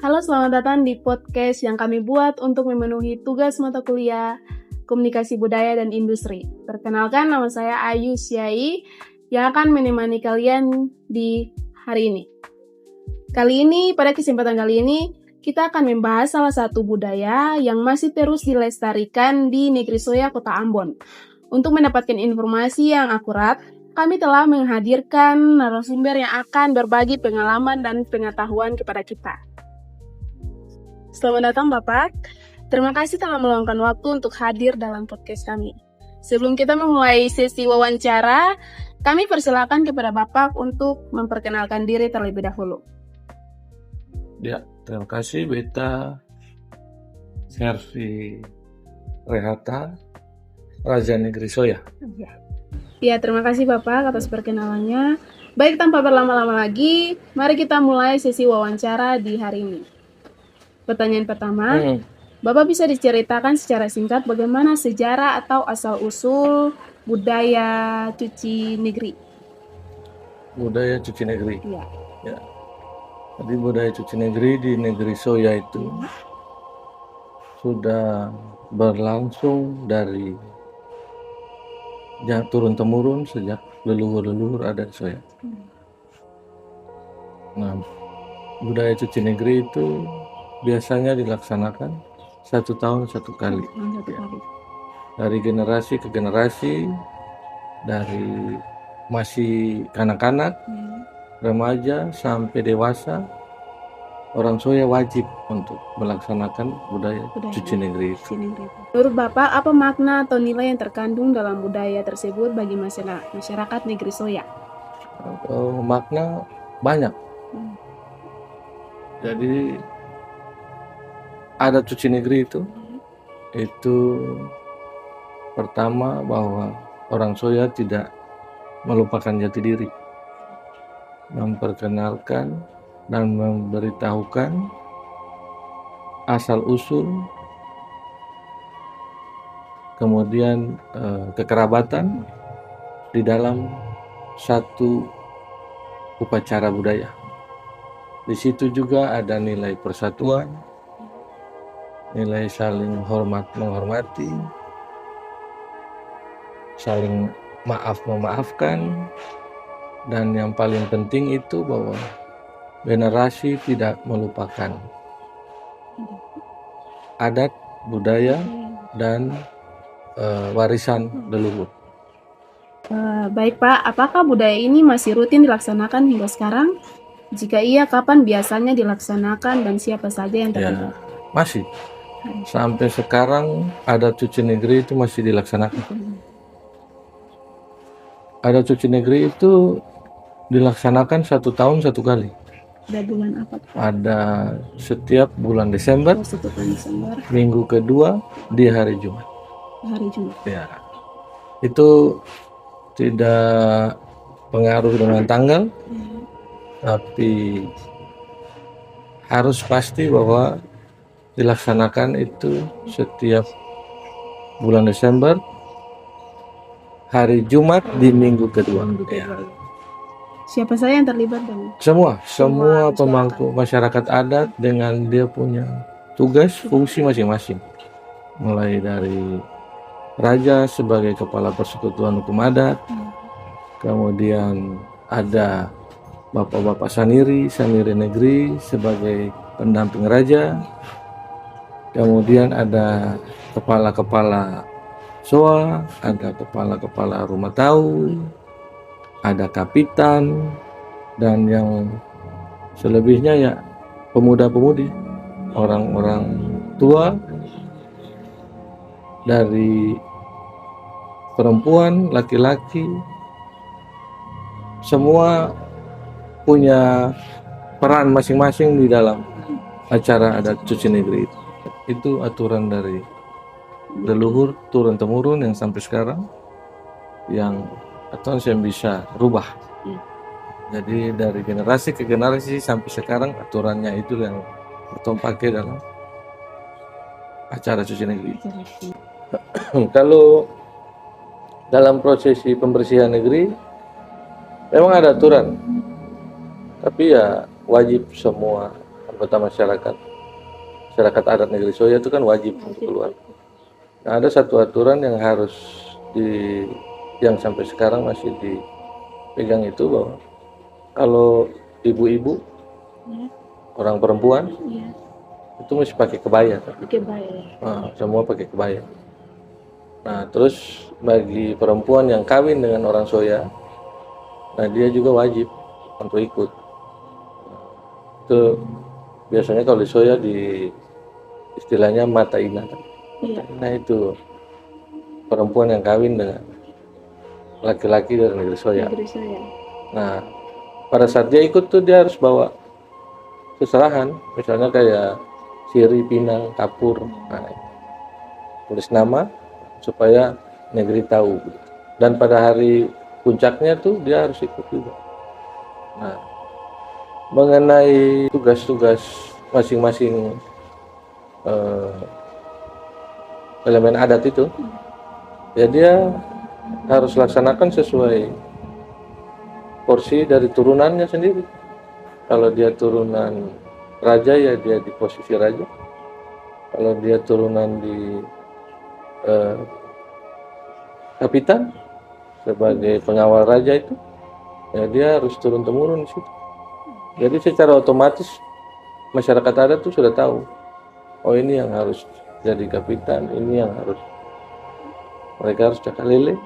Halo, selamat datang di podcast yang kami buat untuk memenuhi tugas mata kuliah Komunikasi Budaya dan Industri. Perkenalkan, nama saya Ayu Syai yang akan menemani kalian di hari ini. Pada kesempatan kali ini, kita akan membahas salah satu budaya yang masih terus dilestarikan di Negeri Soya, Kota Ambon. Untuk mendapatkan informasi yang akurat, kami telah menghadirkan narasumber yang akan berbagi pengalaman dan pengetahuan kepada kita. Selamat datang Bapak, terima kasih telah meluangkan waktu untuk hadir dalam podcast kami. Sebelum kita memulai sesi wawancara, kami persilakan kepada Bapak untuk memperkenalkan diri terlebih dahulu. Ya, terima kasih Beta Servi Rehata, Raja Negeri Soya. Ya, terima kasih Bapak atas perkenalannya. Baik, tanpa berlama-lama lagi, mari kita mulai sesi wawancara di hari ini. Pertanyaan pertama, Bapak bisa diceritakan secara singkat bagaimana sejarah atau asal-usul budaya cuci negeri? Budaya cuci negeri. Ya. Ya. Jadi budaya cuci negeri di Negeri Soya itu sudah berlangsung dari turun-temurun sejak leluhur-leluhur ada di Soya. Nah, budaya cuci negeri itu biasanya dilaksanakan 1 tahun 1 kali. Dari generasi ke generasi, dari masih kanak-kanak, remaja sampai dewasa, orang Soya wajib untuk melaksanakan budaya cuci negeri itu. Menurut Bapak, apa makna atau nilai yang terkandung dalam budaya tersebut bagi masyarakat Negeri Soya? Makna banyak. Jadi adat cuci negeri itu pertama bahwa orang Soya tidak melupakan jati diri, memperkenalkan dan memberitahukan asal usul, kemudian kekerabatan di dalam satu upacara budaya. Di situ juga ada nilai persatuan, nilai saling hormat menghormati, saling maaf memaafkan, dan yang paling penting itu bahwa generasi tidak melupakan adat, budaya, dan warisan leluhur. Baik Pak, apakah budaya ini masih rutin dilaksanakan hingga sekarang? Jika iya, kapan biasanya dilaksanakan dan siapa saja yang terlibat? Masih. Sampai sekarang adat cuci negeri itu masih dilaksanakan. Adat cuci negeri itu dilaksanakan 1 tahun 1 kali. Ada bulan apa? Ada setiap bulan Desember, minggu kedua di hari Jumat. Hari Jumat. Ya. Itu tidak pengaruh dengan tanggal, tapi harus pasti bahwa dilaksanakan itu setiap bulan Desember, hari Jumat di minggu kedua. Siapa saja yang terlibat dong? Semua pemangku masyarakat adat dengan dia punya tugas, fungsi masing-masing. Mulai dari raja sebagai kepala persekutuan hukum adat, kemudian ada bapak-bapak saniri negeri sebagai pendamping raja, kemudian ada kepala-kepala soa, ada kepala-kepala rumah tahu, ada kapitan, dan yang selebihnya ya pemuda-pemudi, orang-orang tua, dari perempuan, laki-laki, semua punya peran masing-masing di dalam acara adat cuci negeri itu. Itu aturan dari leluhur turun-temurun yang sampai sekarang, yang atau yang bisa rubah. Jadi dari generasi ke generasi sampai sekarang aturannya itu yang kita pakai dalam acara cuci negeri. Kalau dalam prosesi pembersihan negeri memang ada aturan, tapi ya wajib semua anggota masyarakat adat negeri Soya itu kan wajib untuk keluar. Nah, ada satu aturan yang harus yang sampai sekarang masih dipegang itu, bahwa kalau ibu-ibu, orang perempuan, itu mesti pakai kebaya. Nah, semua pakai kebaya. Nah, terus bagi perempuan yang kawin dengan orang Soya, nah dia juga wajib untuk ikut. Itu biasanya kalau di Soya istilahnya mata ina. Nah, itu perempuan yang kawin dengan laki-laki dari negeri Soya. Nah, pada saat dia ikut tuh dia harus bawa seserahan, misalnya kayak siri, pinang, kapur. Nah, tulis nama supaya negeri tahu. Dan pada hari puncaknya tuh dia harus ikut juga. Nah, mengenai tugas-tugas masing-masing elemen adat itu, ya dia harus laksanakan sesuai porsi dari turunannya sendiri. Kalau dia turunan raja, ya dia di posisi raja. Kalau dia turunan di kapitan sebagai pengawal raja itu, ya dia harus turun temurun di situ. Jadi secara otomatis masyarakat adat tuh sudah tahu, oh ini yang harus jadi kapitan, ini yang mereka harus cakap lele.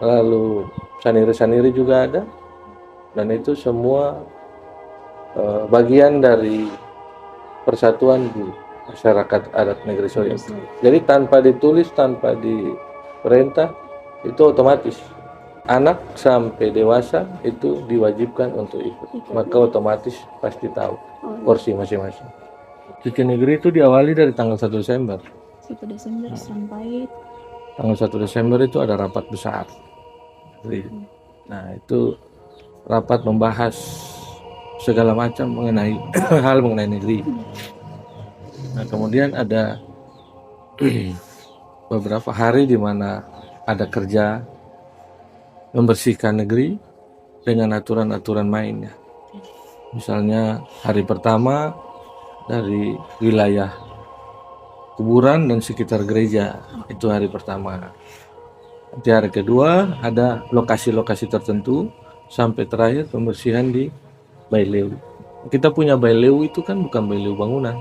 Lalu saniri-saniri juga ada, dan itu semua bagian dari persatuan di masyarakat adat negeri Soya. Jadi tanpa ditulis, tanpa diperintah, itu otomatis anak sampai dewasa itu diwajibkan untuk ikut. Maka otomatis pasti tahu porsi masing-masing. Cuci negeri itu diawali dari tanggal 1 Desember. 1 Desember sampai tanggal 1 Desember itu ada rapat besar. Nah, itu rapat membahas segala macam mengenai hal mengenai negeri. Nah, kemudian ada beberapa hari di mana ada kerja membersihkan negeri dengan aturan-aturan mainnya. Misalnya hari pertama dari wilayah kuburan dan sekitar gereja, itu hari pertama. Nanti hari kedua ada lokasi-lokasi tertentu, sampai terakhir pembersihan di baileu. Kita punya baileu itu kan bukan baileu bangunan.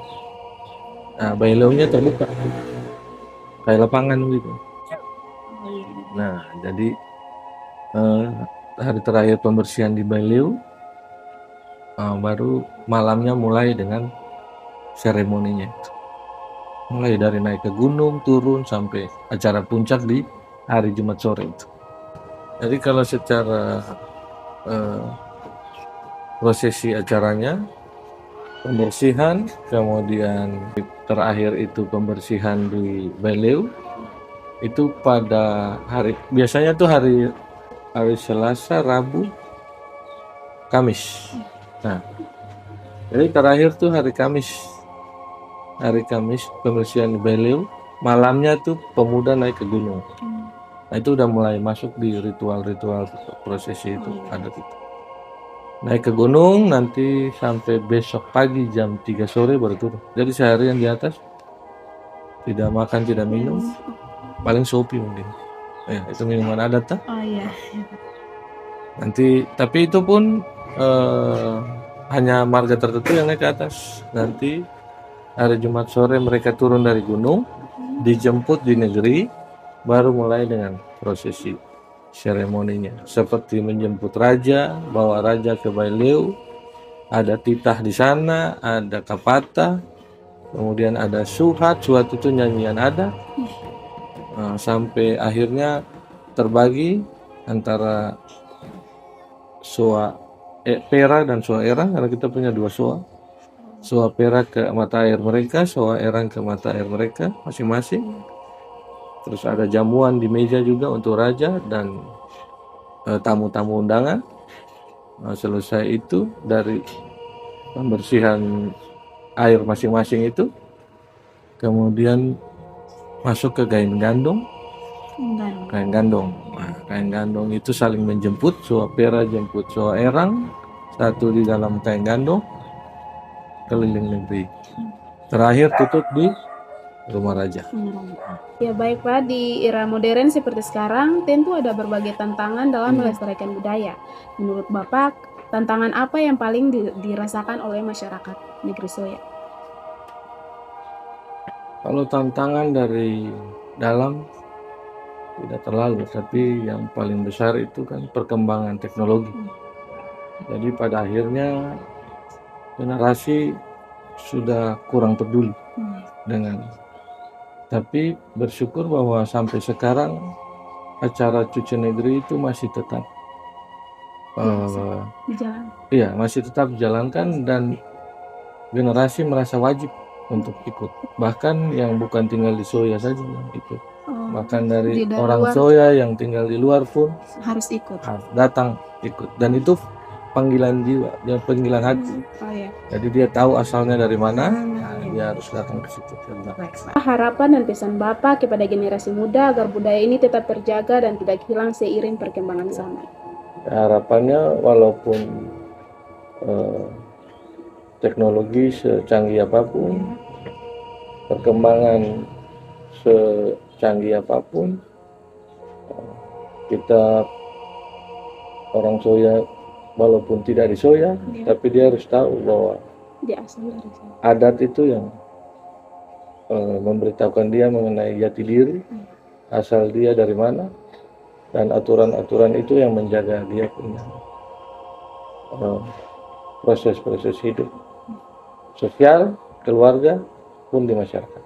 Nah, baileunya terbuka kayak lapangan gitu. Nah, jadi hari terakhir pembersihan di baileu, baru malamnya mulai dengan seremoninya itu. Mulai dari naik ke gunung, turun sampai acara puncak di hari Jumat sore itu. Jadi kalau secara prosesi acaranya, pembersihan, kemudian terakhir itu pembersihan di baileu, itu pada hari, biasanya tuh hari Selasa, Rabu, Kamis. Nah, jadi terakhir tuh hari Kamis pembersihan di baileu, malamnya tuh pemuda naik ke gunung. Nah, itu udah mulai masuk di ritual-ritual prosesi itu, adat itu. Naik ke gunung, nanti sampai besok pagi jam 3 sore baru turun. Jadi seharian di atas, tidak makan, tidak minum, paling sopi mungkin. Ya, itu minuman adat tak? Oh iya. Nanti, tapi itu pun hanya marga tertentu yang naik ke atas. Nanti hari Jumat sore mereka turun dari gunung, dijemput di negeri, baru mulai dengan prosesi seremoninya. Seperti menjemput raja, bawa raja ke baileu, ada titah di sana, ada kapata, kemudian ada suhat itu nyanyian ada. Sampai akhirnya terbagi antara soa pera dan soa erang, karena kita punya 2 soa. Soa pera ke mata air mereka, soa erang ke mata air mereka masing-masing. Terus ada jamuan di meja juga untuk raja dan tamu-tamu undangan. Selesai itu dari pembersihan air masing-masing itu, kemudian masuk ke kain gandong. Kain gandong. Nah, kain gandong itu saling menjemput, soa pera jemput soa erang, satu di dalam kain gandong. keliling negeri. Terakhir tutup di Rumah Raja. Ya baik Pak, di era modern seperti sekarang tentu ada berbagai tantangan dalam melestarikan budaya. Menurut Bapak, tantangan apa yang paling dirasakan oleh masyarakat negeri Soya? Kalau tantangan dari dalam tidak terlalu, tapi yang paling besar itu kan perkembangan teknologi. Jadi pada akhirnya generasi sudah kurang peduli dengan. Tapi bersyukur bahwa sampai sekarang acara cuci negeri itu masih tetap masih tetap dijalankan dan generasi merasa wajib untuk ikut. Bahkan yang bukan tinggal di Soya saja yang ikut. Bahkan dari orang Soya yang tinggal di luar pun harus ikut. Harus datang ikut. Dan itu panggilan jiwa, panggilan hati. Jadi dia tahu asalnya dari mana, dia harus datang ke situ. Harapan dan pesan Bapak kepada generasi muda agar budaya ini tetap terjaga dan tidak hilang seiring perkembangan zaman. Harapannya walaupun teknologi secanggih apapun, perkembangan secanggih apapun, kita orang Soya walaupun tidak di Soya, tapi dia harus tahu bahwa adat itu yang memberitahukan dia mengenai jati diri, asal dia dari mana, dan aturan-aturan itu yang menjaga dia punya proses-proses hidup sosial, keluarga, pun di masyarakat.